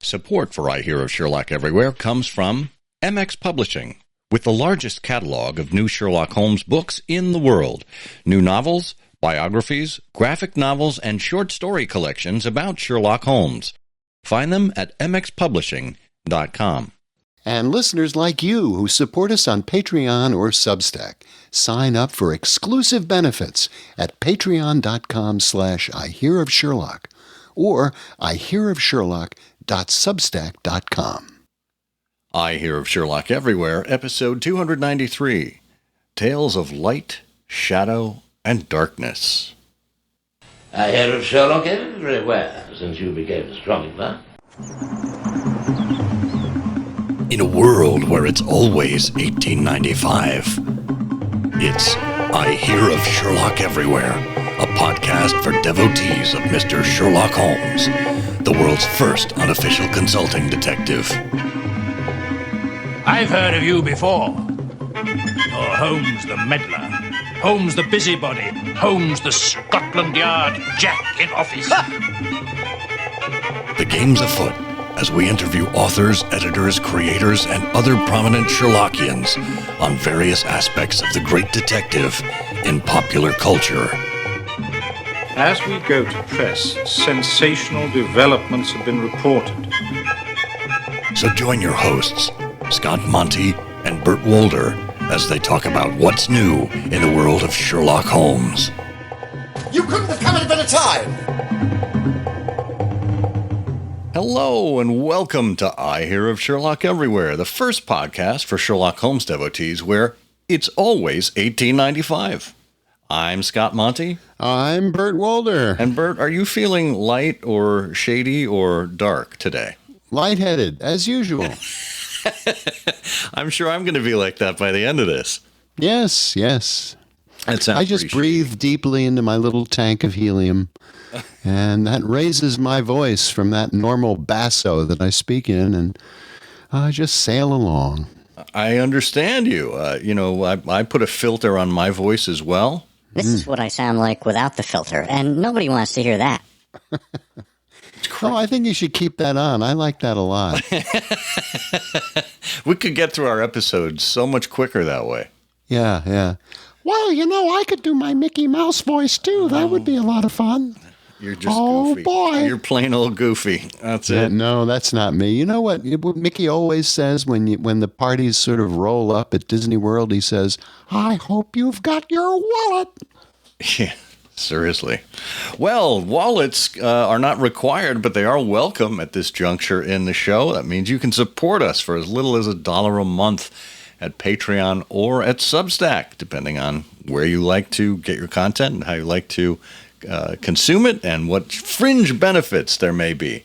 Support for I Hear of Sherlock Everywhere comes from MX Publishing, with the largest catalog of new Sherlock Holmes books in the world. New novels, biographies, graphic novels, and short story collections about Sherlock Holmes. Find them at mxpublishing.com. And listeners like you who support us on Patreon or Substack, sign up for exclusive benefits at patreon.com/ihearofsherlock or ihearofsherlock.substack.com. I Hear of Sherlock Everywhere, episode 293, Tales of Light, Shadow, and Darkness. I hear of Sherlock everywhere since you became strong enough. In a world where it's always 1895, it's I Hear of Sherlock Everywhere, a podcast for devotees of Mr. Sherlock Holmes, the world's first unofficial consulting detective. I've heard of you before. You're Holmes the meddler, Holmes the busybody, Holmes the Scotland Yard Jack in office. The game's afoot as we interview authors, editors, creators, and other prominent Sherlockians on various aspects of the great detective in popular culture. As we go to press, sensational developments have been reported. So join your hosts, Scott Monty and Bert Wolder, as they talk about what's new in the world of Sherlock Holmes. You couldn't have come at a better time! Hello and welcome to I Hear of Sherlock Everywhere, the first podcast for Sherlock Holmes devotees where it's always 1895. I'm Scott Monty. I'm Bert Wolder. And Bert, are you feeling light or shady or dark today? Lightheaded, as usual. I'm sure I'm going to be like that by the end of this. Yes, yes. That sounds I just breathe deeply into my little tank of helium, and that raises my voice from that normal basso that I speak in, and I just sail along. I understand you. I put a filter on my voice as well. This is what I sound like without the filter, and nobody wants to hear that. Oh, I think you should keep that on. I like that a lot. We could get through our episodes so much quicker that way. Yeah, yeah. Well, I could do my Mickey Mouse voice, too. That would be a lot of fun. You're just goofy. Oh, boy. You're plain old goofy. That's it. No, that's not me. You know what Mickey always says when the parties sort of roll up at Disney World? He says, I hope you've got your wallet. Yeah, seriously. Well, wallets are not required, but they are welcome at this juncture in the show. That means you can support us for as little as $1 a month at Patreon or at Substack, depending on where you like to get your content and how you like to consume it and what fringe benefits there may be.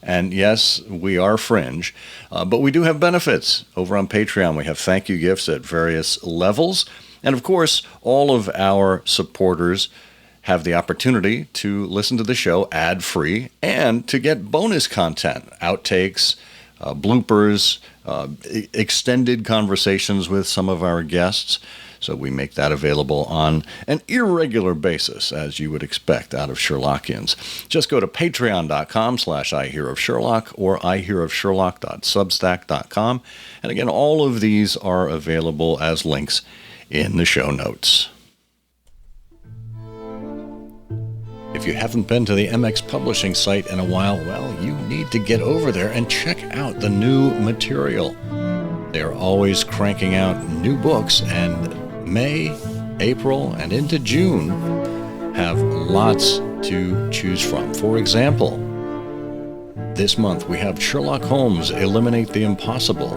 And yes, we are fringe, but we do have benefits over on Patreon. We have thank you gifts at various levels. And of course, all of our supporters have the opportunity to listen to the show ad-free and to get bonus content, outtakes, bloopers, extended conversations with some of our guests. So we make that available on an irregular basis, as you would expect out of Sherlockians. Just go to patreon.com/ihearofsherlock or ihearofsherlock.substack.com. And again, all of these are available as links in the show notes. If you haven't been to the MX Publishing site in a while, well, you need to get over there and check out the new material. They're always cranking out new books, and May, April, and into June have lots to choose from. For example, this month we have Sherlock Holmes Eliminate the Impossible,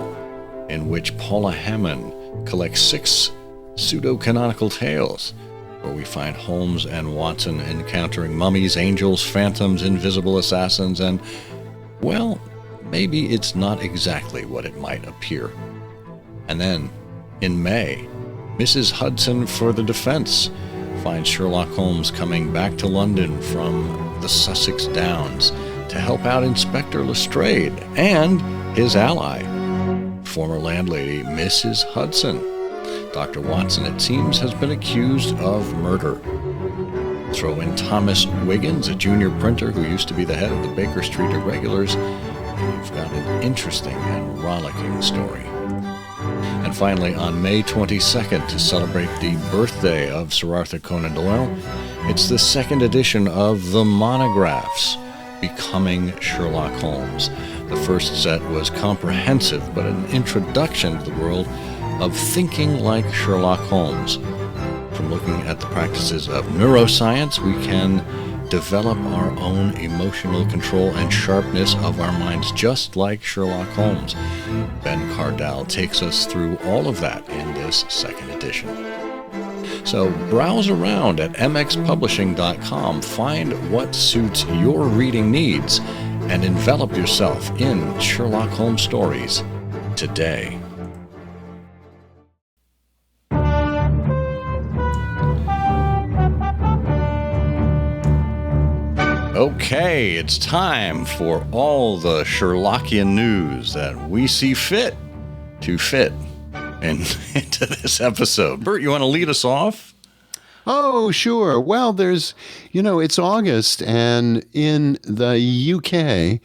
in which Paula Hammond collects 6 pseudo-canonical tales, where we find Holmes and Watson encountering mummies, angels, phantoms, invisible assassins, and, well, maybe it's not exactly what it might appear. And then, in May, Mrs. Hudson for the Defense finds Sherlock Holmes coming back to London from the Sussex Downs to help out Inspector Lestrade and his ally, former landlady Mrs. Hudson. Dr. Watson, it seems, has been accused of murder. Throw in Thomas Wiggins, a junior printer who used to be the head of the Baker Street Irregulars, you've got an interesting and rollicking story. And finally, on May 22nd, to celebrate the birthday of Sir Arthur Conan Doyle, it's the second edition of The Monographs, Becoming Sherlock Holmes. The first set was comprehensive, but an introduction to the world of thinking like Sherlock Holmes. From looking at the practices of neuroscience, we can develop our own emotional control and sharpness of our minds, just like Sherlock Holmes. Ben Cardall takes us through all of that in this second edition. So browse around at mxpublishing.com, find what suits your reading needs, and envelop yourself in Sherlock Holmes stories today. Okay, it's time for all the Sherlockian news that we see fit to fit into this episode. Bert, you want to lead us off? Oh, sure. Well, it's August, and in the UK,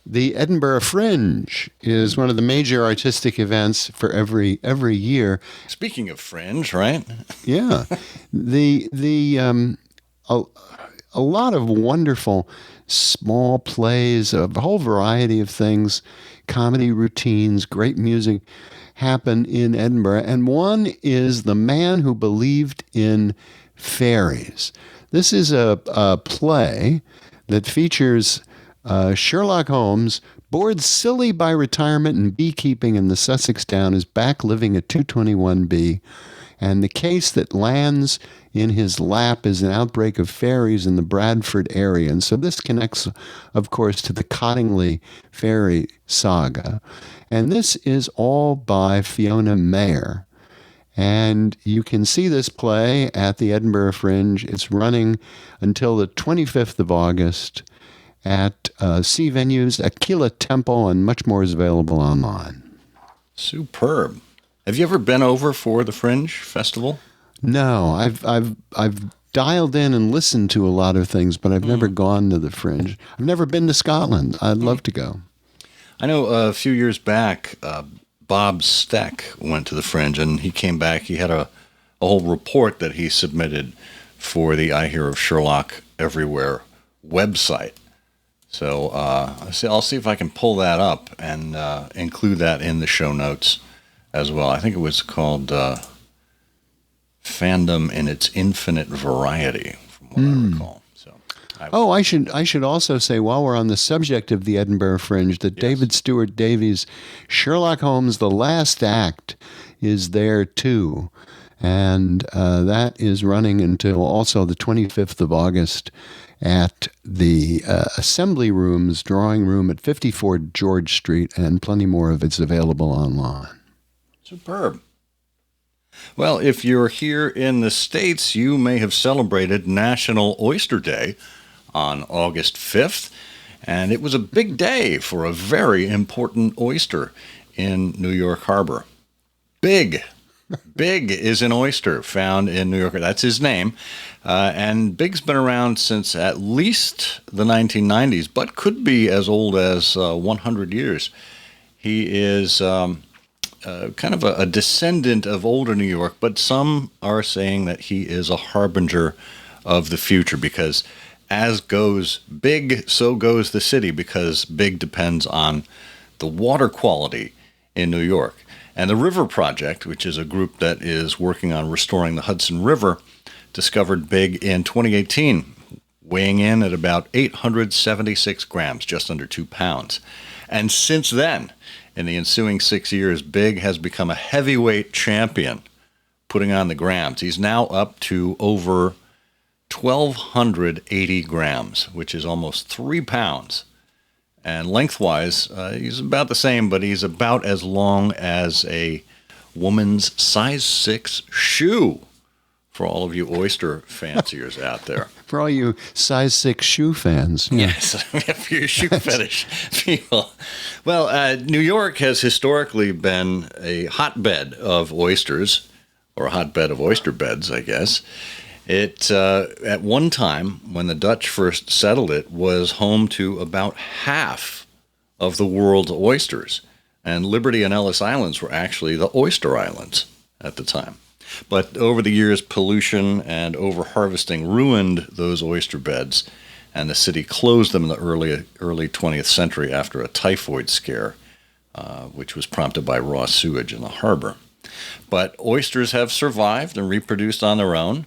the Edinburgh Fringe is one of the major artistic events for every year. Speaking of Fringe, right? Yeah. A lot of wonderful small plays, a whole variety of things, comedy routines, great music happen in Edinburgh. And one is The Man Who Believed in Fairies. This is a play that features Sherlock Holmes, bored silly by retirement and beekeeping in the Sussex town, is back living at 221B. And the case that lands in his lap is an outbreak of fairies in the Bradford area. And so this connects, of course, to the Cottingley fairy saga. And this is all by Fiona Mayer. And you can see this play at the Edinburgh Fringe. It's running until the 25th of August at C Venues, Aquila Temple, and much more is available online. Superb. Have you ever been over for the Fringe Festival? No, I've dialed in and listened to a lot of things, but I've never gone to the Fringe. I've never been to Scotland. I'd love to go. I know a few years back, Bob Steck went to the Fringe, and he came back. He had a whole report that he submitted for the I Hear of Sherlock Everywhere website. So I'll see if I can pull that up and include that in the show notes as well. I think it was called Fandom in Its Infinite Variety, from what I recall. So, I should also say, while we're on the subject of the Edinburgh Fringe, that David Stewart Davies' Sherlock Holmes: The Last Act is there too. And that is running until also the 25th of August at the Assembly Rooms Drawing Room at 54 George Street, and plenty more of it's available online. Superb. Well, if you're here in the States, you may have celebrated National Oyster Day on August 5th, and it was a big day for a very important oyster in New York Harbor. Big is an oyster found in New York. That's his name. And Big's been around since at least the 1990s, but could be as old as 100 years. He is kind of a descendant of older New York, but some are saying that he is a harbinger of the future, because as goes Big, so goes the city, because Big depends on the water quality in New York. And the River Project, which is a group that is working on restoring the Hudson River, discovered Big in 2018, weighing in at about 876 grams, just under 2 pounds. And since then, in the ensuing 6 years, Big has become a heavyweight champion, putting on the grams. He's now up to over 1,280 grams, which is almost 3 pounds. And lengthwise, he's about the same, but he's about as long as a woman's size 6 shoe, for all of you oyster fanciers out there. For all you size 6 shoe fans. Yeah. Yes, for your shoe fetish people. Well, New York has historically been a hotbed of oysters, or a hotbed of oyster beds, I guess. It, at one time, when the Dutch first settled it, was home to about half of the world's oysters. And Liberty and Ellis Islands were actually the oyster islands at the time. But over the years, pollution and overharvesting ruined those oyster beds, and the city closed them in the early 20th century after a typhoid scare, which was prompted by raw sewage in the harbor. But oysters have survived and reproduced on their own.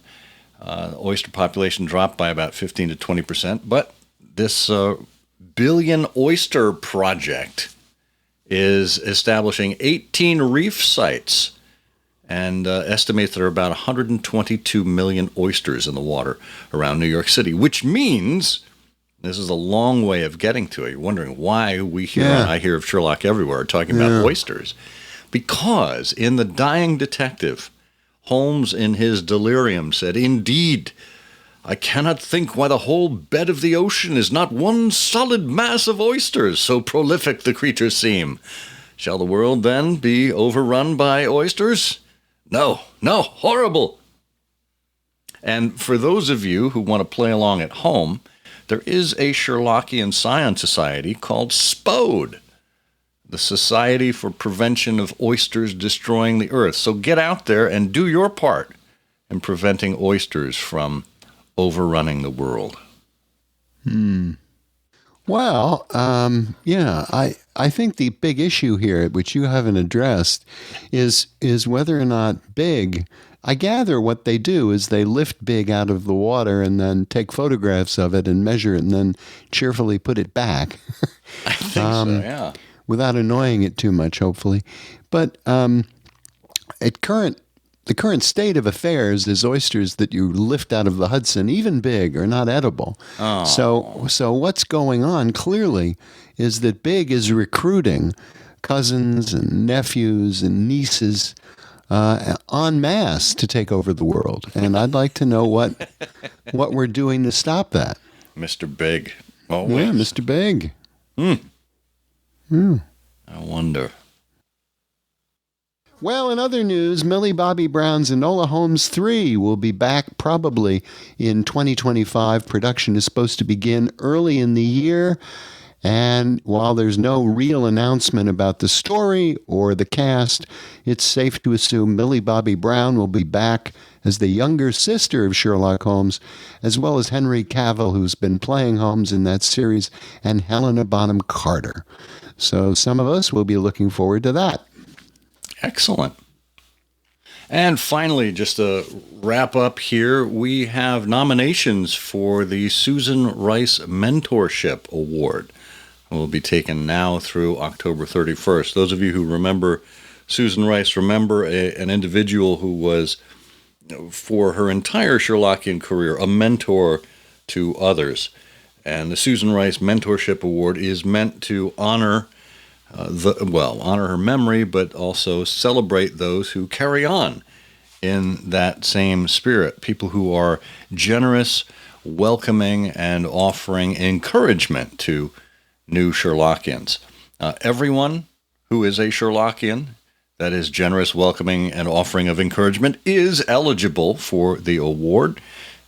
The oyster population dropped by about 15 to 20%, but this billion oyster project is establishing 18 reef sites and estimates there are about 122 million oysters in the water around New York City, which means this is a long way of getting to it. You're wondering why we here on I Hear of Sherlock Everywhere are talking about oysters. Because in The Dying Detective, Holmes in his delirium said, "Indeed, I cannot think why the whole bed of the ocean is not one solid mass of oysters, so prolific the creatures seem. Shall the world then be overrun by oysters? No, horrible." And for those of you who want to play along at home, there is a Sherlockian Science Society called SPODE, the Society for Prevention of Oysters Destroying the Earth. So get out there and do your part in preventing oysters from overrunning the world. Well, I think the big issue here, which you haven't addressed, is whether or not Big. I gather what they do is they lift Big out of the water and then take photographs of it and measure it and then cheerfully put it back. I think so, yeah. Without annoying it too much, hopefully. But the current state of affairs is oysters that you lift out of the Hudson, even Big, are not edible. Oh. So what's going on clearly is that Big is recruiting cousins and nephews and nieces en masse to take over the world. And I'd like to know what we're doing to stop that. Mr. Big. Always. Yeah, Mr. Big. I wonder. Well, in other news, Millie Bobby Brown's Enola Holmes 3 will be back probably in 2025. Production is supposed to begin early in the year. And while there's no real announcement about the story or the cast, it's safe to assume Millie Bobby Brown will be back as the younger sister of Sherlock Holmes, as well as Henry Cavill, who's been playing Holmes in that series, and Helena Bonham Carter. So some of us will be looking forward to that. Excellent. And finally, just to wrap up here, we have nominations for the Susan Rice Mentorship Award. It will be taken now through October 31st. Those of you who remember Susan Rice, remember an individual who was, for her entire Sherlockian career, a mentor to others. And the Susan Rice Mentorship Award is meant to honor honor her memory, but also celebrate those who carry on in that same spirit. People who are generous, welcoming, and offering encouragement to new Sherlockians. Everyone who is a Sherlockian that is generous, welcoming, and offering of encouragement is eligible for the award.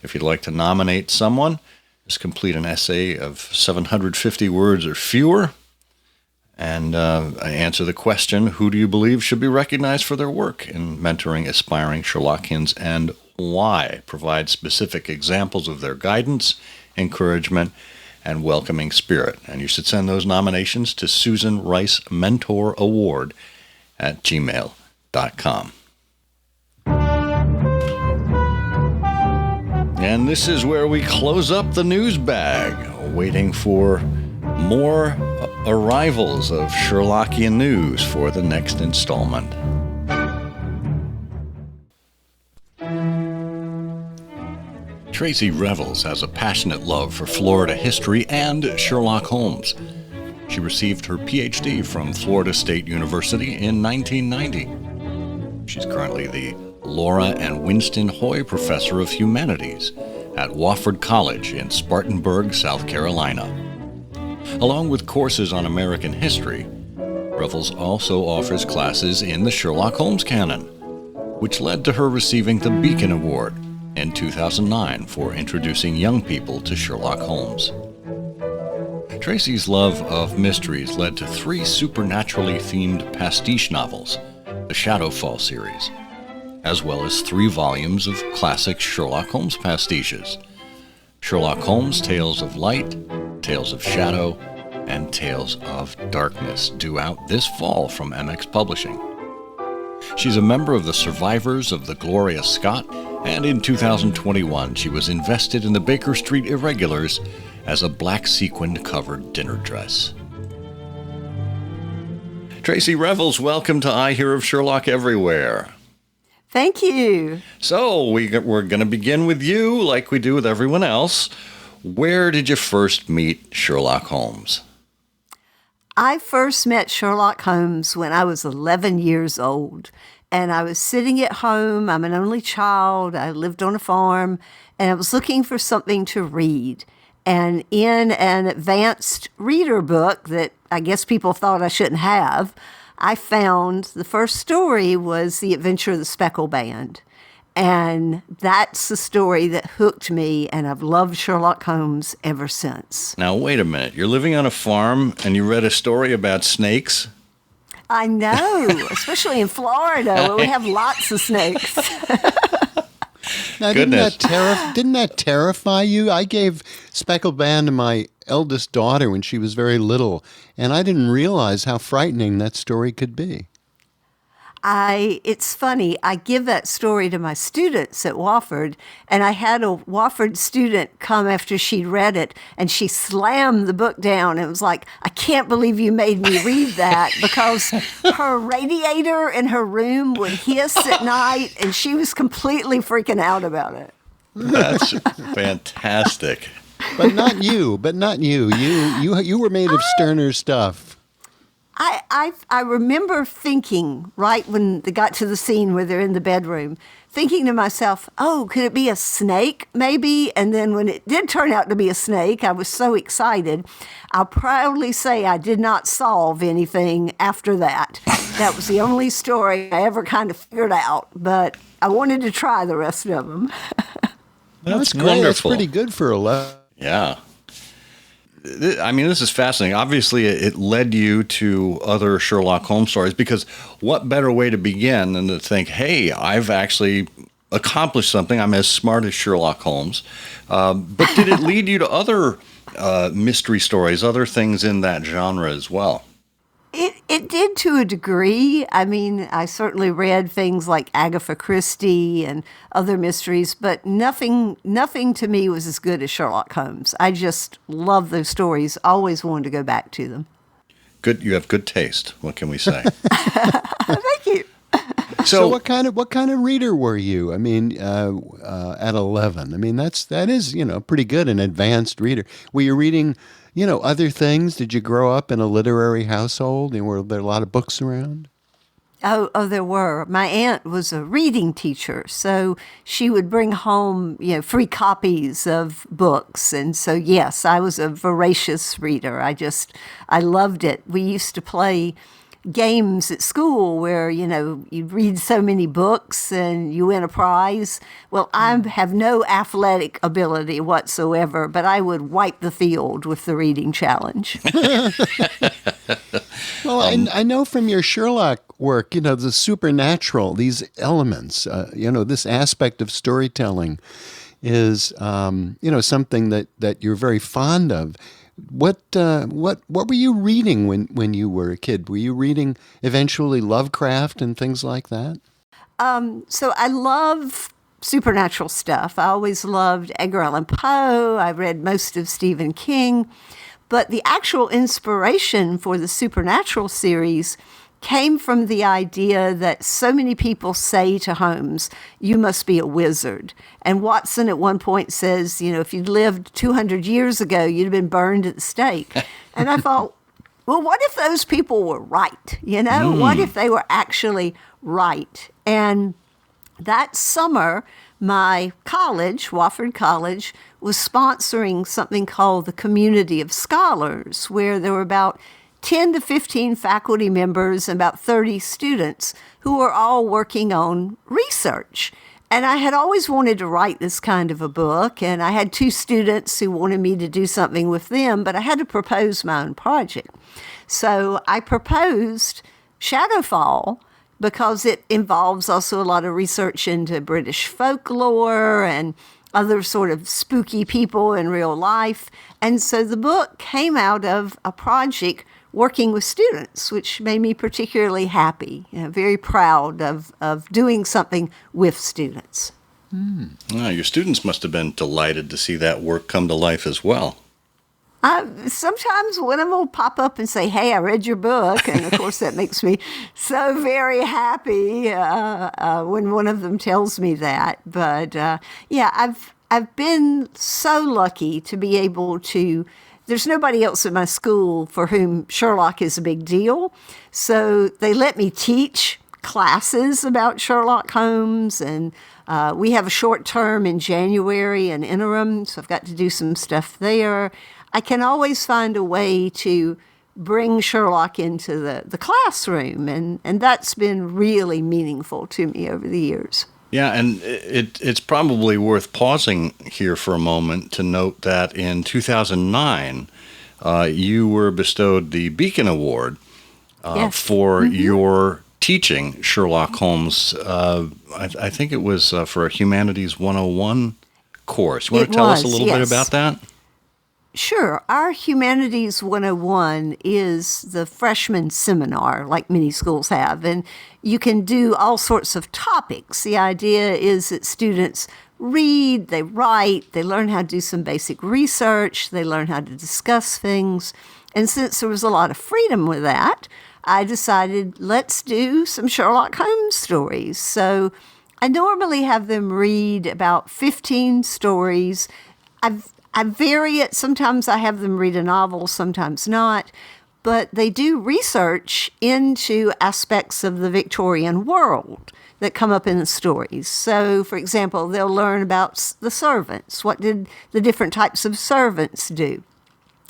If you'd like to nominate someone, just complete an essay of 750 words or fewer, and answer the question, who do you believe should be recognized for their work in mentoring aspiring Sherlockians and why? Provide specific examples of their guidance, encouragement, and welcoming spirit. And you should send those nominations to Susan Rice Mentor Award at gmail.com. And this is where we close up the news bag, waiting for more arrivals of Sherlockian news for the next installment. Tracy Revels has a passionate love for Florida history and Sherlock Holmes. She received her PhD from Florida State University in 1990. She's currently the Laura and Winston Hoy Professor of Humanities at Wofford College in Spartanburg, South Carolina. Along with courses on American history, Revels also offers classes in the Sherlock Holmes canon, which led to her receiving the Beacon Award in 2009 for introducing young people to Sherlock Holmes. Tracy's love of mysteries led to 3 supernaturally themed pastiche novels, the Shadowfall series, as well as 3 volumes of classic Sherlock Holmes pastiches. Sherlock Holmes Tales of Light, Tales of Shadow, and Tales of Darkness, due out this fall from MX Publishing. She's a member of the survivors of the Gloria Scott, and in 2021 she was invested in the Baker Street Irregulars as a black sequined covered dinner dress. Tracy Revels, welcome to I Hear of Sherlock Everywhere. Thank you. So we're going to begin with you like we do with everyone else. Where did you first meet Sherlock Holmes? I first met Sherlock Holmes when I was 11 years old, and I was sitting at home. I'm an only child. I lived on a farm, and I was looking for something to read. And in an advanced reader book that I guess people thought I shouldn't have, I found the first story was The Adventure of the Speckled Band. And that's the story that hooked me, and I've loved Sherlock Holmes ever since. Now, wait a minute. You're living on a farm, and you read a story about snakes? I know, especially in Florida, where we have lots of snakes. Now, Goodness. didn't that terrify you? I gave Speckled Band to my eldest daughter when she was very little, and I didn't realize how frightening that story could be. It's funny, I give that story to my students at Wofford, and I had a Wofford student come after she'd read it, and she slammed the book down and was like, I can't believe you made me read that, because her radiator in her room would hiss at night, and she was completely freaking out about it. That's fantastic. But not you. You were made of sterner stuff. I remember thinking, right when they got to the scene where they're in the bedroom, thinking to myself, oh, could it be a snake maybe? And then when it did turn out to be a snake, I was so excited. I'll proudly say I did not solve anything after that. That was the only story I ever kind of figured out, but I wanted to try the rest of them. That's great. wonderful. That's pretty good for 11. Yeah. I mean, this is fascinating. Obviously, it led you to other Sherlock Holmes stories, because what better way to begin than to think, hey, I've actually accomplished something. I'm as smart as Sherlock Holmes. But did it lead you to other mystery stories, other things in that genre as well? It did to a degree. I mean, I certainly read things like Agatha Christie and other mysteries, but nothing to me was as good as Sherlock Holmes. I just love those stories, always wanted to go back to them. Good, you have good taste. What can we say? Thank you. So what kind of reader were you? I mean, at 11. I mean, that is pretty good, an advanced reader. Were you reading other things? Did you grow up in a literary household? And were there a lot of books around? Oh, there were. My aunt was a reading teacher, so she would bring home, free copies of books. And so, yes, I was a voracious reader. I loved it. We used to play games at school where, you read so many books and you win a prize. Well, I have no athletic ability whatsoever, but I would wipe the field with the reading challenge. Well, I know from your Sherlock work, the supernatural, these elements, this aspect of storytelling is, something that you're very fond of. What were you reading when you were a kid? Were you reading eventually Lovecraft and things like that? So I love supernatural stuff. I always loved Edgar Allan Poe. I read most of Stephen King. But the actual inspiration for the Supernatural series came from the idea that so many people say to Holmes, you must be a wizard. And Watson at one point says, if you'd lived 200 years ago, you'd have been burned at the stake. And I thought, well, what if those people were right? What if they were actually right? And that summer, my college, Wofford College, was sponsoring something called the Community of Scholars, where there were about 10 to 15 faculty members and about 30 students who were all working on research. And I had always wanted to write this kind of a book, and I had 2 students who wanted me to do something with them, but I had to propose my own project. So I proposed Shadowfall because it involves also a lot of research into British folklore and other sort of spooky people in real life. And so the book came out of a project working with students, which made me particularly happy, very proud of doing something with students. Your students must have been delighted to see that work come to life as well. Sometimes one of them will pop up and say, "Hey, I read your book." And of course that makes me so very happy when one of them tells me that. But I've been so lucky to be able to. There's nobody else at my school for whom Sherlock is a big deal. So they let me teach classes about Sherlock Holmes, and we have a short term in January, an interim, so I've got to do some stuff there. I can always find a way to bring Sherlock into the classroom, and that's been really meaningful to me over the years. Yeah, and it's probably worth pausing here for a moment to note that in 2009, you were bestowed the Beacon Award for your teaching Sherlock Holmes. I think it was for a Humanities 101 course. You want to tell us a little bit about that? Sure. Our Humanities 101 is the freshman seminar, like many schools have, and you can do all sorts of topics. The idea is that students read, they write, they learn how to do some basic research, they learn how to discuss things. And since there was a lot of freedom with that, I decided, let's do some Sherlock Holmes stories. So I normally have them read about 15 stories. I vary it. Sometimes I have them read a novel, sometimes not. But they do research into aspects of the Victorian world that come up in the stories. So, for example, they'll learn about the servants. What did the different types of servants do?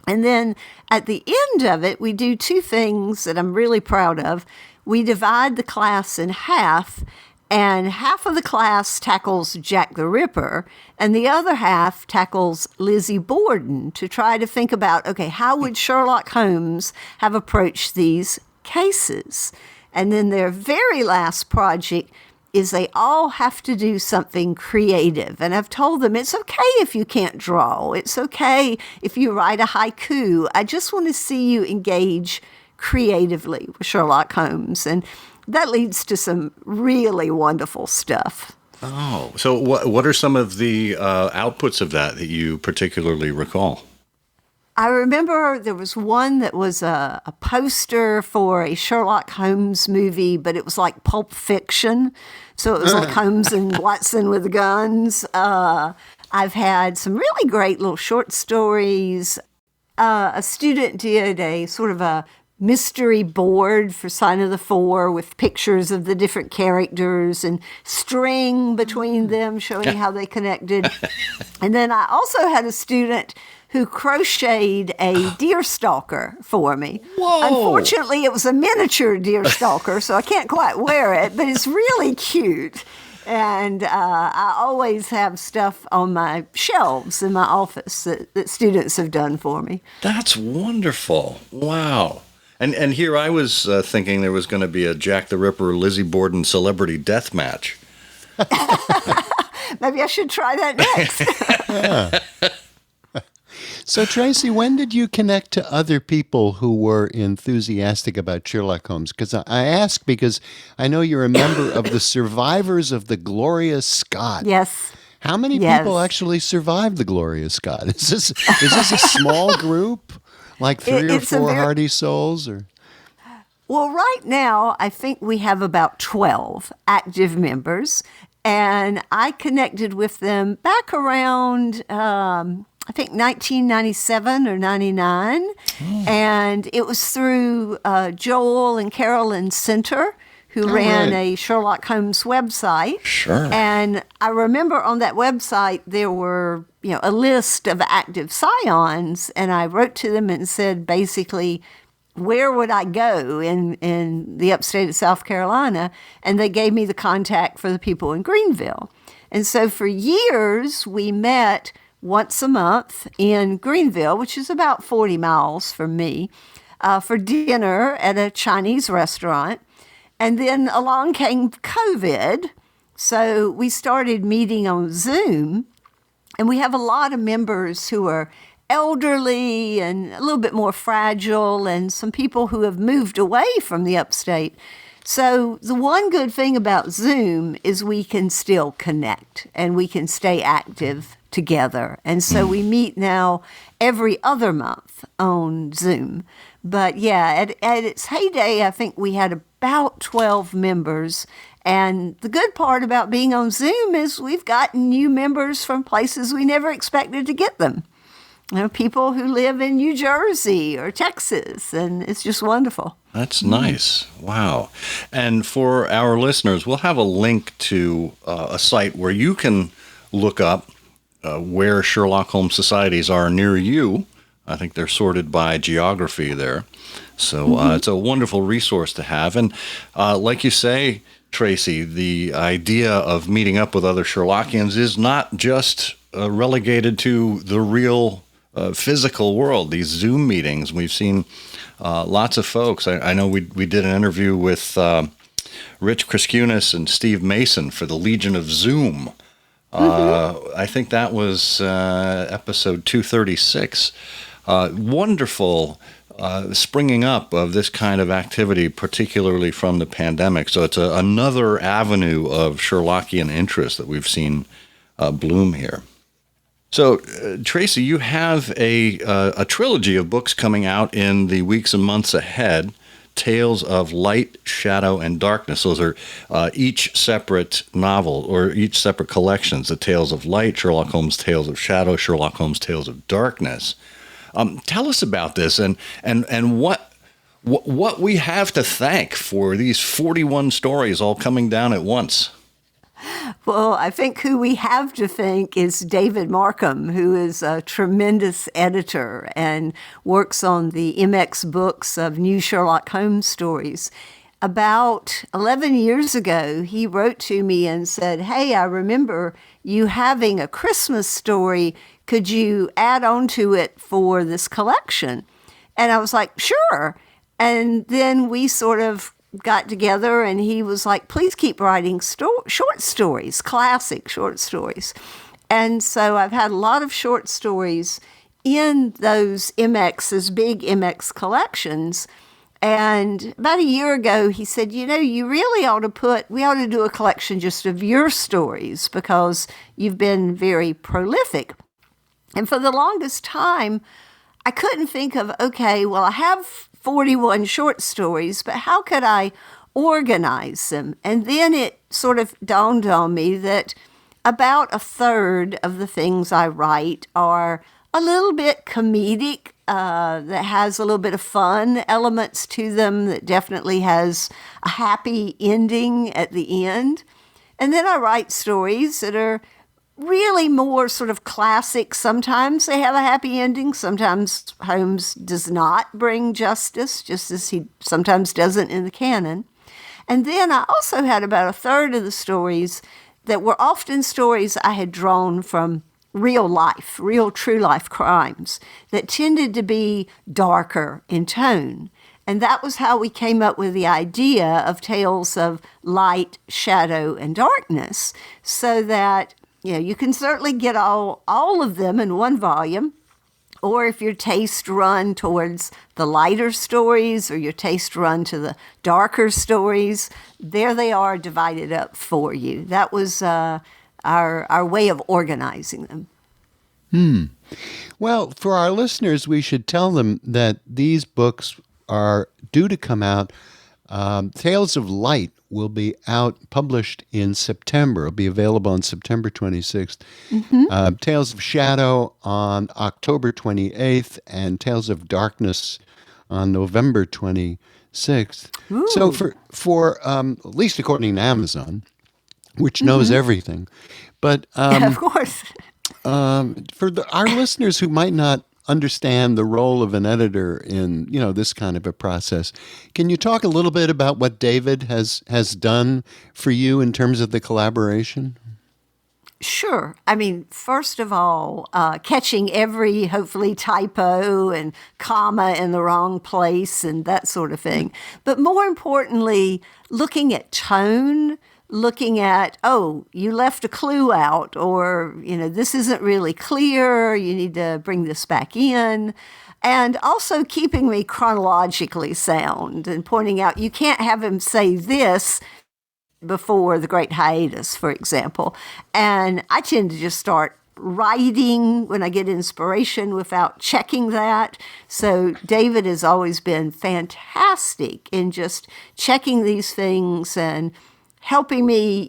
And then at the end of it, we do 2 things that I'm really proud of. We divide the class in half, and half of the class tackles Jack the Ripper, and the other half tackles Lizzie Borden to try to think about, okay, how would Sherlock Holmes have approached these cases? And then their very last project is they all have to do something creative. And I've told them it's okay if you can't draw. It's okay if you write a haiku. I just want to see you engage creatively with Sherlock Holmes. And that leads to some really wonderful stuff. Oh, so what are some of the outputs of that you particularly recall? I remember there was one that was a poster for a Sherlock Holmes movie, but it was like Pulp Fiction. So it was like Holmes and Watson with guns. I've had some really great little short stories. A student did a sort of a mystery board for Sign of the Four with pictures of the different characters and string between them showing how they connected. And then I also had a student who crocheted a deerstalker for me. Whoa. Unfortunately, it was a miniature deerstalker, so I can't quite wear it, but it's really cute. And I always have stuff on my shelves in my office that students have done for me. That's wonderful. Wow. And here I was thinking there was going to be a Jack the Ripper, Lizzie Borden celebrity death match. Maybe I should try that next. So, Tracy, when did you connect to other people who were enthusiastic about Sherlock Holmes? Because I ask because I know you're a member of the Survivors of the Gloria Scott. Yes. How many people actually survived the Gloria Scott? Is this a small group, like 3 or 4 hardy souls, or? Well, right now, I think we have about 12 active members, and I connected with them back around I think 1997 or 99, and it was through Joel and Carolyn Center, who ran a Sherlock Holmes website. Sure. And I remember on that website there were, a list of active scions, and I wrote to them and said, basically, where would I go in the upstate of South Carolina? And they gave me the contact for the people in Greenville. And so for years, we met once a month in Greenville, which is about 40 miles from me, for dinner at a Chinese restaurant. And then along came COVID. So we started meeting on Zoom. And we have a lot of members who are elderly and a little bit more fragile, and some people who have moved away from the upstate. So the one good thing about Zoom is we can still connect and we can stay active together. And so we meet now every other month on Zoom. But yeah, at its heyday, I think we had about 12 members. And the good part about being on Zoom is we've gotten new members from places we never expected to get them. People who live in New Jersey or Texas, and it's just wonderful. That's nice. Wow. And for our listeners, we'll have a link to a site where you can look up where Sherlock Holmes societies are near you. I think they're sorted by geography there. So it's a wonderful resource to have. And like you say, Tracy, the idea of meeting up with other Sherlockians is not just relegated to the real physical world. These Zoom meetings, we've seen lots of folks. I know we did an interview with Rich Criscunas and Steve Mason for the Legion of Zoom. I think that was episode 236. Wonderful springing up of this kind of activity, particularly from the pandemic. So it's another avenue of Sherlockian interest that we've seen bloom here. So, Tracy, you have a trilogy of books coming out in the weeks and months ahead, Tales of Light, Shadow, and Darkness. Those are each separate novel or each separate collections, the Tales of Light, Sherlock Holmes, Tales of Shadow, Sherlock Holmes, Tales of Darkness. Tell us about this and what we have to thank for these 41 stories all coming down at once. Well, I think who we have to thank is David Markham, who is a tremendous editor and works on the MX books of new Sherlock Holmes stories. About 11 years ago, he wrote to me and said, "Hey, I remember you having a Christmas story. Could you add on to it for this collection?" And I was like, "Sure." And then we sort of got together and he was like, "Please keep writing short stories, classic short stories." And so I've had a lot of short stories in those MX's big MX collections. And about a year ago, he said, you really we ought to do a collection just of your stories because you've been very prolific. And for the longest time, I couldn't think of, okay, well, I have 41 short stories, but how could I organize them? And then it sort of dawned on me that about a third of the things I write are a little bit comedic, that has a little bit of fun elements to them, that definitely has a happy ending at the end. And then I write stories that are really more sort of classic. Sometimes they have a happy ending. Sometimes Holmes does not bring justice, just as he sometimes doesn't in the canon. And then I also had about a third of the stories that were often stories I had drawn from real life, real true life crimes that tended to be darker in tone. And that was how we came up with the idea of Tales of Light, Shadow, and Darkness, so that you can certainly get all of them in one volume, or if your taste run towards the lighter stories or your taste run to the darker stories, there they are divided up for you. That was our way of organizing them. Well, for our listeners, we should tell them that these books are due to come out. Tales of Light will be published in September. It'll be available on September 26th. Tales of Shadow on October 28th, and Tales of Darkness on November 26th. Ooh. So for at least according to Amazon, which knows everything, but of course. For our listeners who might not understand the role of an editor in, this kind of a process. Can you talk a little bit about what David has done for you in terms of the collaboration? Sure. I mean, first of all, catching every hopefully typo and comma in the wrong place and that sort of thing. But more importantly, looking at tone, looking at, oh, you left a clue out, or, this isn't really clear, you need to bring this back in. And also keeping me chronologically sound and pointing out you can't have him say this before the Great Hiatus, for example. And I tend to just start writing when I get inspiration without checking that. So David has always been fantastic in just checking these things and helping me,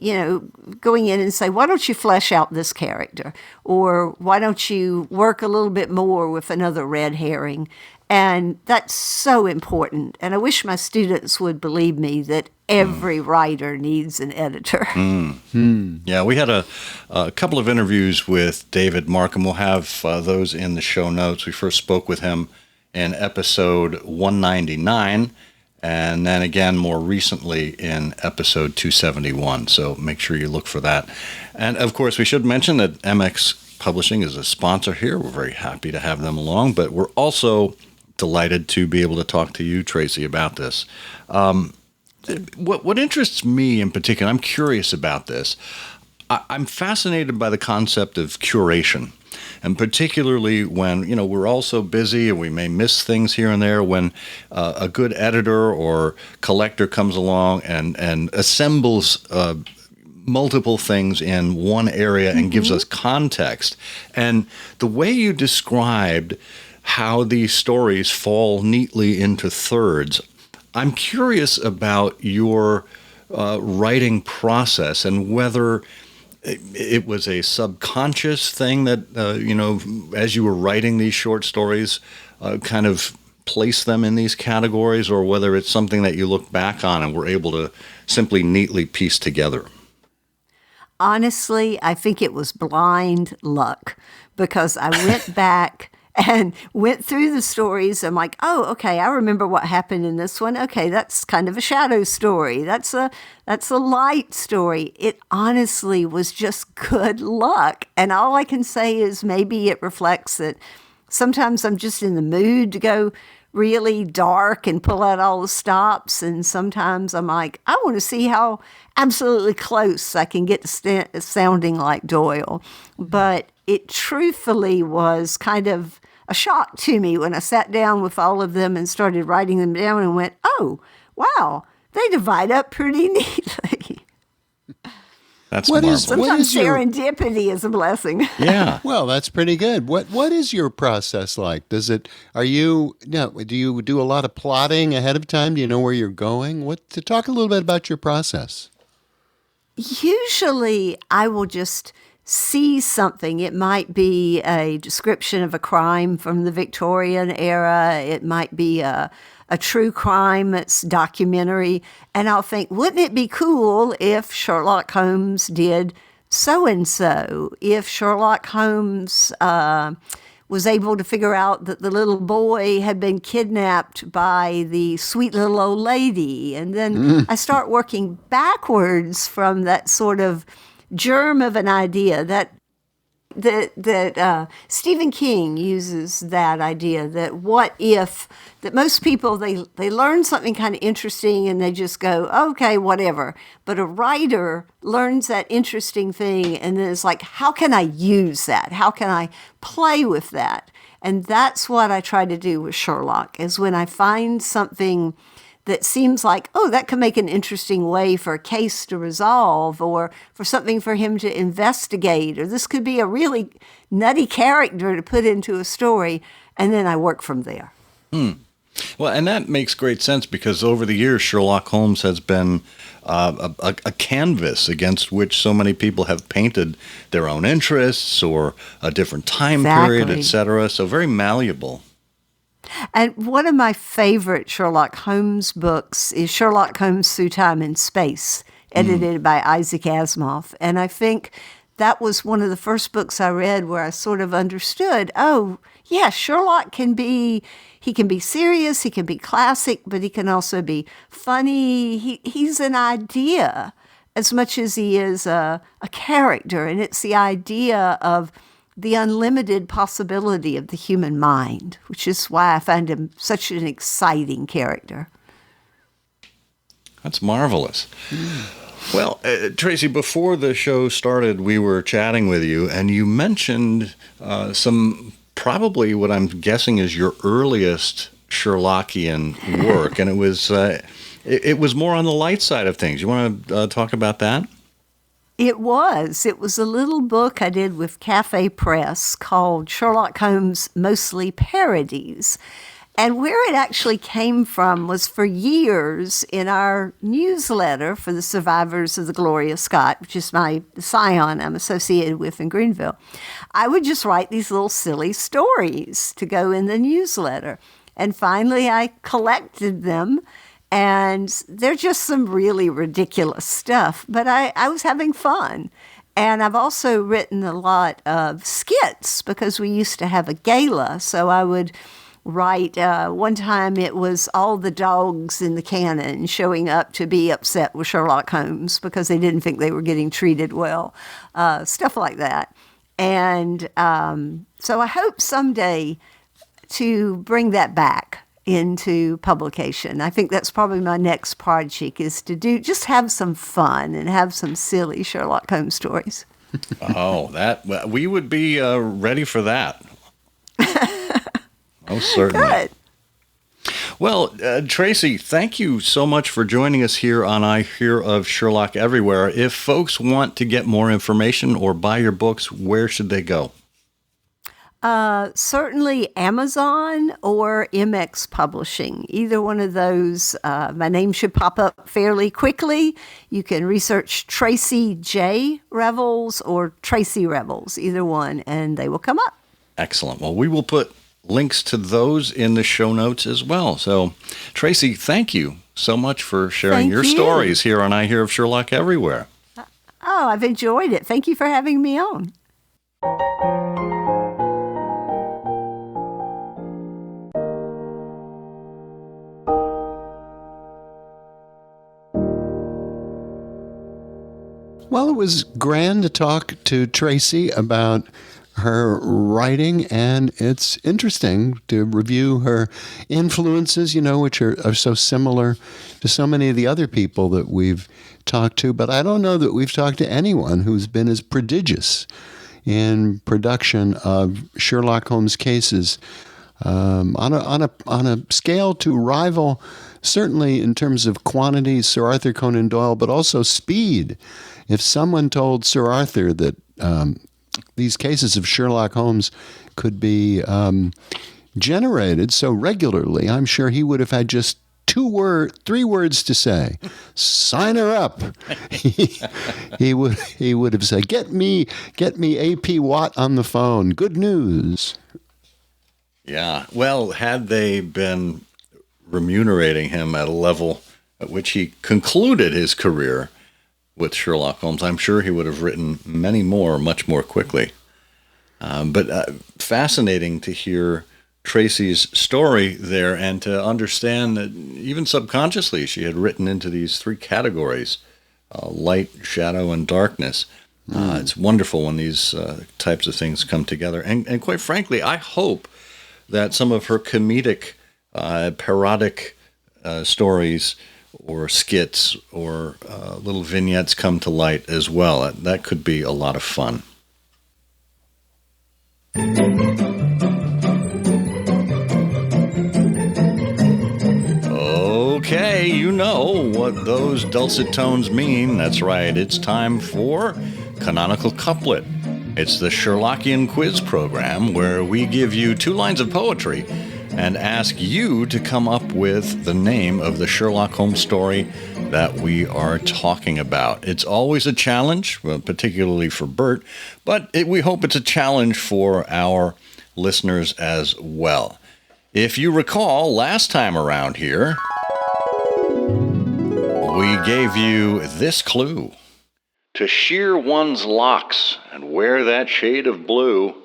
going in and say, why don't you flesh out this character? Or why don't you work a little bit more with another red herring? And that's so important. And I wish my students would believe me that every writer needs an editor. Yeah, we had a couple of interviews with David Markham. We'll have those in the show notes. We first spoke with him in episode 199, and then again more recently in episode 271. So make sure you look for that. And of course, we should mention that MX Publishing is a sponsor here. We're very happy to have them along, but we're also delighted to be able to talk to you, Tracy, about this. What interests me in particular, I'm curious about this. I'm fascinated by the concept of curation, and particularly when, we're all so busy and we may miss things here and there, when a good editor or collector comes along and assembles multiple things in one area and gives us context. And the way you described how these stories fall neatly into thirds, I'm curious about your writing process and whether it was a subconscious thing that, as you were writing these short stories, kind of place them in these categories, or whether it's something that you look back on and were able to simply neatly piece together. Honestly, I think it was blind luck, because I went back and went through the stories. I'm like, oh, okay, I remember what happened in this one. Okay, that's kind of a shadow story. That's a light story. It honestly was just good luck. And all I can say is maybe it reflects that sometimes I'm just in the mood to go really dark and pull out all the stops. And sometimes I'm like, I want to see how absolutely close I can get to sounding like Doyle. But it truthfully was kind of a shock to me when I sat down with all of them and started writing them down and went, oh, wow, they divide up pretty neatly. That's marvelous. Sometimes serendipity is a blessing. Yeah. Well, that's pretty good. What is your process like? Do you do a lot of plotting ahead of time? Do you know where you're going? Talk a little bit about your process. Usually I will just see something. It might be a description of a crime from the Victorian era. It might be a true crime that's documentary. And I'll think, wouldn't it be cool if Sherlock Holmes did so-and-so? If Sherlock Holmes was able to figure out that the little boy had been kidnapped by the sweet little old lady. And then I start working backwards from that sort of germ of an idea that Stephen King uses, that idea that what if, that most people, they learn something kind of interesting and they just go, okay, whatever. But a writer learns that interesting thing and then it's like, how can I use that? How can I play with that? And that's what I try to do with Sherlock, is when I find something that seems like, oh, that could make an interesting way for a case to resolve, or for something for him to investigate, or this could be a really nutty character to put into a story, and then I work from there. Well, and that makes great sense, because over the years, Sherlock Holmes has been a canvas against which so many people have painted their own interests or a different time period, etc. So very malleable. And one of my favorite Sherlock Holmes books is Sherlock Holmes Through Time and Space, edited by Isaac Asimov. And I think that was one of the first books I read where I sort of understood, oh, Yeah, Sherlock he can be serious, he can be classic, but he can also be funny. He's an idea as much as he is a character, and it's the idea of the unlimited possibility of the human mind, which is why I find him such an exciting character. That's marvelous. Well, Tracy, before the show started, we were chatting with you, and you mentioned some, probably what I'm guessing is your earliest Sherlockian work, and it was more on the light side of things. You want to talk about that? It was. It was a little book I did with Cafe Press called Sherlock Holmes Mostly Parodies. And where it actually came from was for years in our newsletter for the survivors of the Gloria Scott, which is my scion I'm associated with in Greenville. I would just write these little silly stories to go in the newsletter. And finally, I collected them. And they're just some really ridiculous stuff. But I was having fun. And I've also written a lot of skits because we used to have a gala. So I would write, one time it was all the dogs in the canon showing up to be upset with Sherlock Holmes because they didn't think they were getting treated well, stuff like that. And so I hope someday to bring that back into publication. I think that's probably my next project, is to just have some fun and have some silly Sherlock Holmes stories. We would be ready for that. Most certainly. Good. Well, Tracy, thank you so much for joining us here on I Hear of Sherlock Everywhere. If folks want to get more information or buy your books, where should they go? Certainly Amazon or MX Publishing. Either one of those. My name should pop up fairly quickly. You can research Tracy J. Revels or Tracy Revels, either one, and they will come up. Excellent. Well, we will put links to those in the show notes as well. So, Tracy, thank you so much for sharing your stories here on I Hear of Sherlock Everywhere. Oh, I've enjoyed it. Thank you for having me on. Well, it was grand to talk to Tracy about her writing, and it's interesting to review her influences, which are so similar to so many of the other people that we've talked to. But I don't know that we've talked to anyone who's been as prodigious in production of Sherlock Holmes cases on a scale to rival, certainly in terms of quantity, Sir Arthur Conan Doyle, but also speed. If someone told Sir Arthur that these cases of Sherlock Holmes could be generated so regularly, I'm sure he would have had just 3 words to say. Sign her up. He would have said, get me AP Watt on the phone. Good news. Yeah. Well, had they been remunerating him at a level at which he concluded his career with Sherlock Holmes, I'm sure he would have written many more much more quickly. But fascinating to hear Tracy's story there and to understand that even subconsciously she had written into these 3 categories, light, shadow, and darkness. It's wonderful when these types of things come together. And quite frankly, I hope that some of her comedic, parodic stories or skits or little vignettes come to light as well. That could be a lot of fun. Okay, you know what those dulcet tones mean. That's right, it's time for Canonical Couplet. It's the Sherlockian quiz program where we give you 2 lines of poetry and ask you to come up with the name of the Sherlock Holmes story that we are talking about. It's always a challenge, particularly for Bert, but we hope it's a challenge for our listeners as well. If you recall, last time around here, we gave you this clue. To shear one's locks and wear that shade of blue,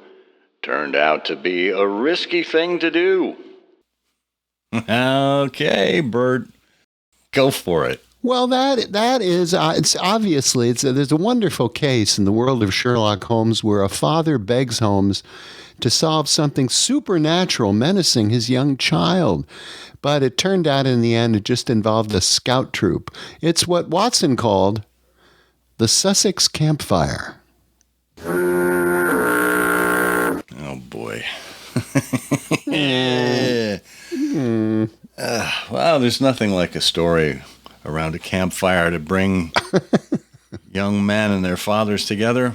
to turned out to be a risky thing to do. Okay, Bert, go for it. Well, that is it's obviously there's a wonderful case in the world of Sherlock Holmes where a father begs Holmes to solve something supernatural menacing his young child. But it turned out in the end it just involved a scout troop. It's what Watson called the Sussex Campfire. Oh, boy. Well, there's nothing like a story around a campfire to bring young men and their fathers together.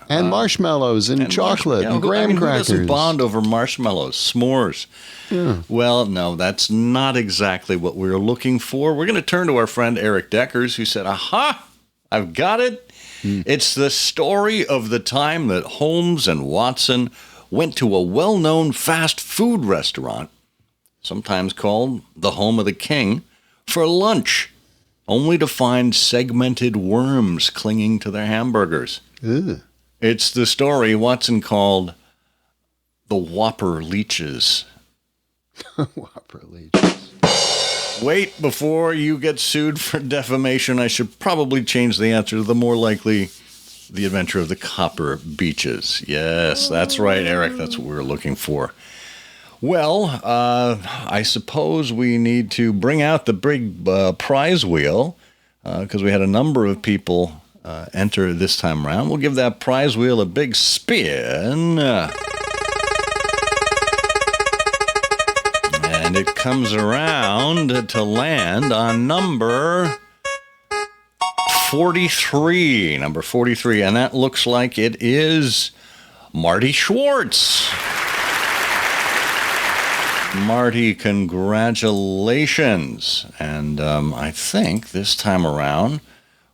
And marshmallows and chocolate and graham crackers. Who doesn't bond over marshmallows, s'mores? Yeah. Well, no, that's not exactly what we were looking for. We're going to turn to our friend Eric Deckers, who said, aha, I've got it. It's the story of the time that Holmes and Watson went to a well-known fast food restaurant, sometimes called the Home of the King, for lunch, only to find segmented worms clinging to their hamburgers. Ew. It's the story Watson called the Whopper Leeches. Whopper Leeches. Wait, before you get sued for defamation, I should probably change the answer to the more likely The Adventure of the Copper Beeches. Yes, that's right, Eric. That's what we were looking for. Well, I suppose we need to bring out the big prize wheel because we had a number of people enter this time around. We'll give that prize wheel a big spin. And it comes around to land on number 43. Number 43. And that looks like it is Marty Schwartz. Marty, congratulations. And I think this time around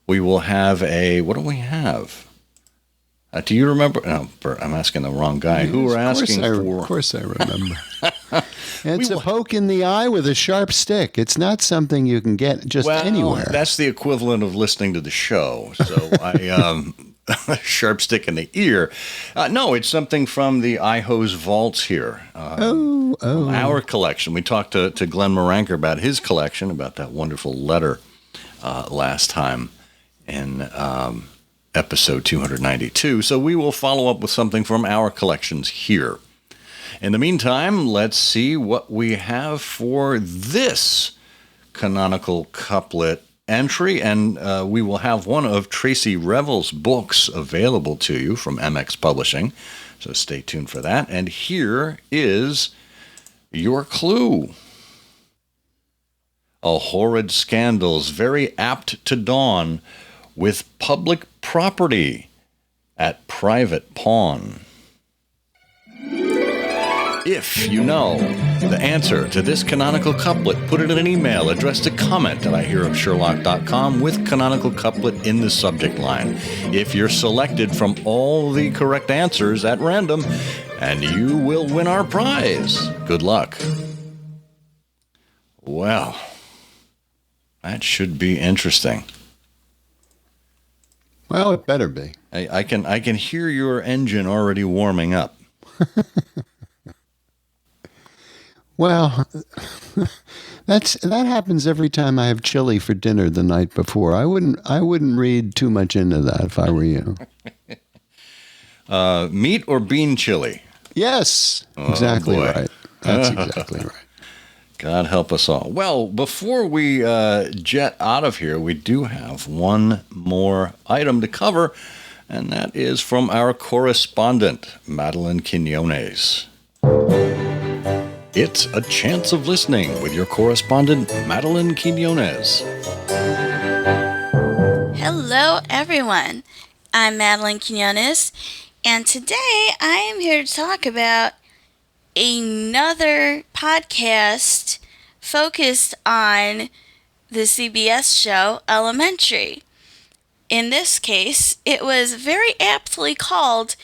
we will have what do we have? Do you remember? No, Bert, I'm asking the wrong guy. Who we're asking for? Of course I remember. It's a poke in the eye with a sharp stick. It's not something you can get just anywhere. That's the equivalent of listening to the show. So sharp stick in the ear. No, it's something from the iHose vaults here. From our collection. We talked to Glenn Moranker about his collection, about that wonderful letter last time in episode 292. So we will follow up with something from our collections here. In the meantime, let's see what we have for this Canonical Couplet entry, and we will have one of Tracy Revels' books available to you from MX Publishing, so stay tuned for that. And here is your clue. A horrid scandal's very apt to dawn with public property at private pawn. If you know the answer to this canonical couplet, put it in an email addressed to comment@ihearofsherlock.com with canonical couplet in the subject line. If you're selected from all the correct answers at random, and you will win our prize. Good luck. Well, that should be interesting. Well, it better be. I can hear your engine already warming up. Well, that happens every time I have chili for dinner the night before. I wouldn't read too much into that if I were you. Meat or bean chili? Yes, exactly right. That's exactly right. God help us all. Well, before we jet out of here, we do have one more item to cover, and that is from our correspondent, Madeline Quinones. It's a chance of listening with your correspondent, Madeline Quinones. Hello, everyone. I'm Madeline Quinones, and today I am here to talk about another podcast focused on the CBS show Elementary. In this case, it was very aptly called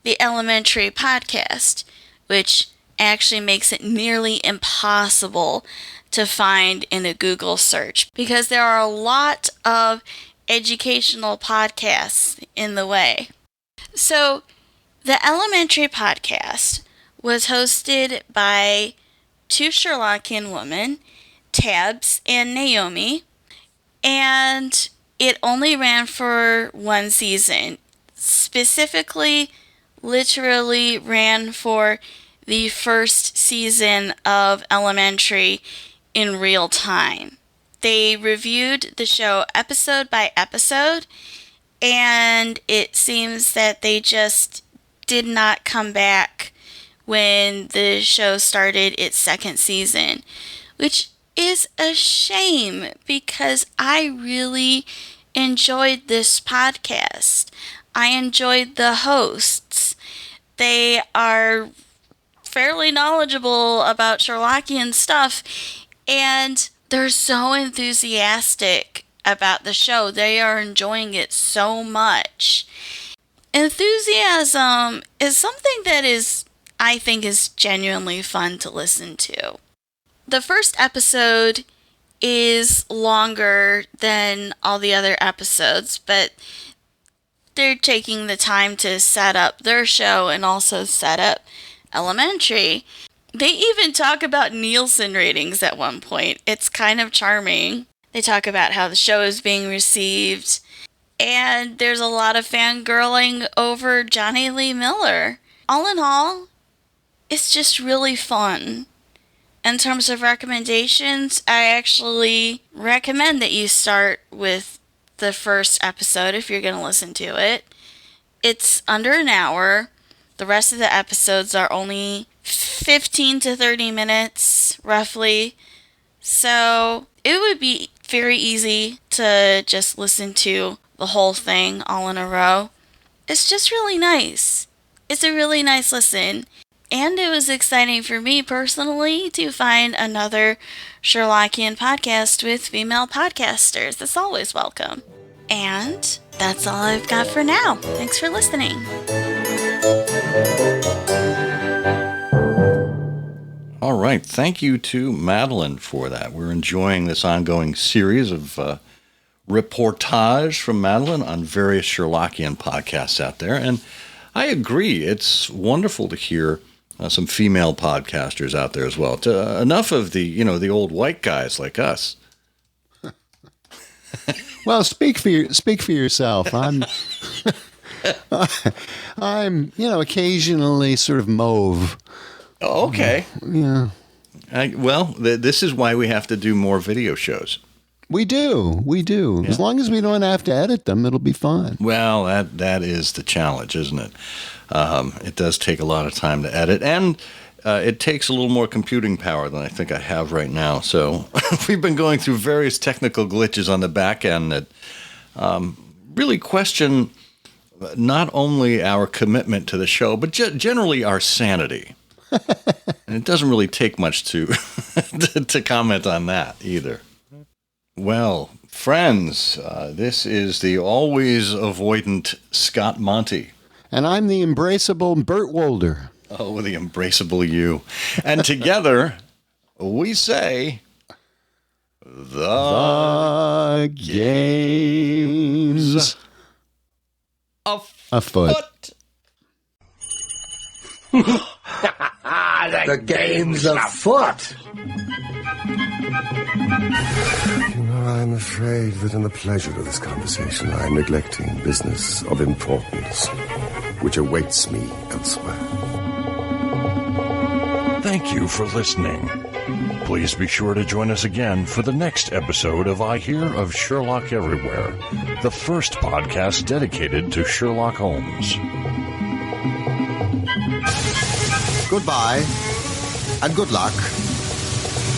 the Elementary Podcast, which actually makes it nearly impossible to find in a Google search because there are a lot of educational podcasts in the way. So, the Elementary Podcast was hosted by two Sherlockian women, Tabs and Naomi, and it only ran for one season. Specifically, literally ran for the first season of Elementary in real time. They reviewed the show episode by episode, and it seems that they just did not come back when the show started its second season, which is a shame because I really enjoyed this podcast. I enjoyed the hosts. They are fairly knowledgeable about Sherlockian stuff, and they're so enthusiastic about the show. They are enjoying it so much. Enthusiasm is something that I think is genuinely fun to listen to. The first episode is longer than all the other episodes, but they're taking the time to set up their show and also set up Elementary. They even talk about Nielsen ratings at one point. It's kind of charming. They talk about how the show is being received, and there's a lot of fangirling over Johnny Lee Miller. All in all, it's just really fun. In terms of recommendations, I actually recommend that you start with the first episode if you're going to listen to it. It's under an hour. The rest of the episodes are only 15 to 30 minutes, roughly. So it would be very easy to just listen to the whole thing all in a row. It's just really nice. It's a really nice listen. And it was exciting for me personally to find another Sherlockian podcast with female podcasters. That's always welcome. And that's all I've got for now. Thanks for listening. All right. Thank you to Madeline for that. We're enjoying this ongoing series of reportage from Madeline on various Sherlockian podcasts out there. And I agree. It's wonderful to hear some female podcasters out there as well. Enough of the old white guys like us. Well, speak for yourself. I'm occasionally sort of mauve. Oh, okay. Yeah. This is why we have to do more video shows. We do. Yeah. As long as we don't have to edit them, it'll be fine. Well, that is the challenge, isn't it? It does take a lot of time to edit, and it takes a little more computing power than I think I have right now. So we've been going through various technical glitches on the back end that really question not only our commitment to the show, but generally our sanity. And it doesn't really take much to comment on that either. Well, friends, this is the always avoidant Scott Monty. And I'm the embraceable Bert Wolder. Oh, the embraceable you. And together, we say, the game's afoot. The game's afoot. I'm afraid that in the pleasure of this conversation, I am neglecting business of importance, which awaits me elsewhere. Thank you for listening. Please be sure to join us again for the next episode of I Hear of Sherlock Everywhere, the first podcast dedicated to Sherlock Holmes. Goodbye, and good luck,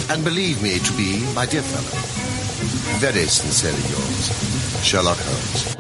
and believe me to be, my dear fellow, very sincerely yours, Sherlock Holmes.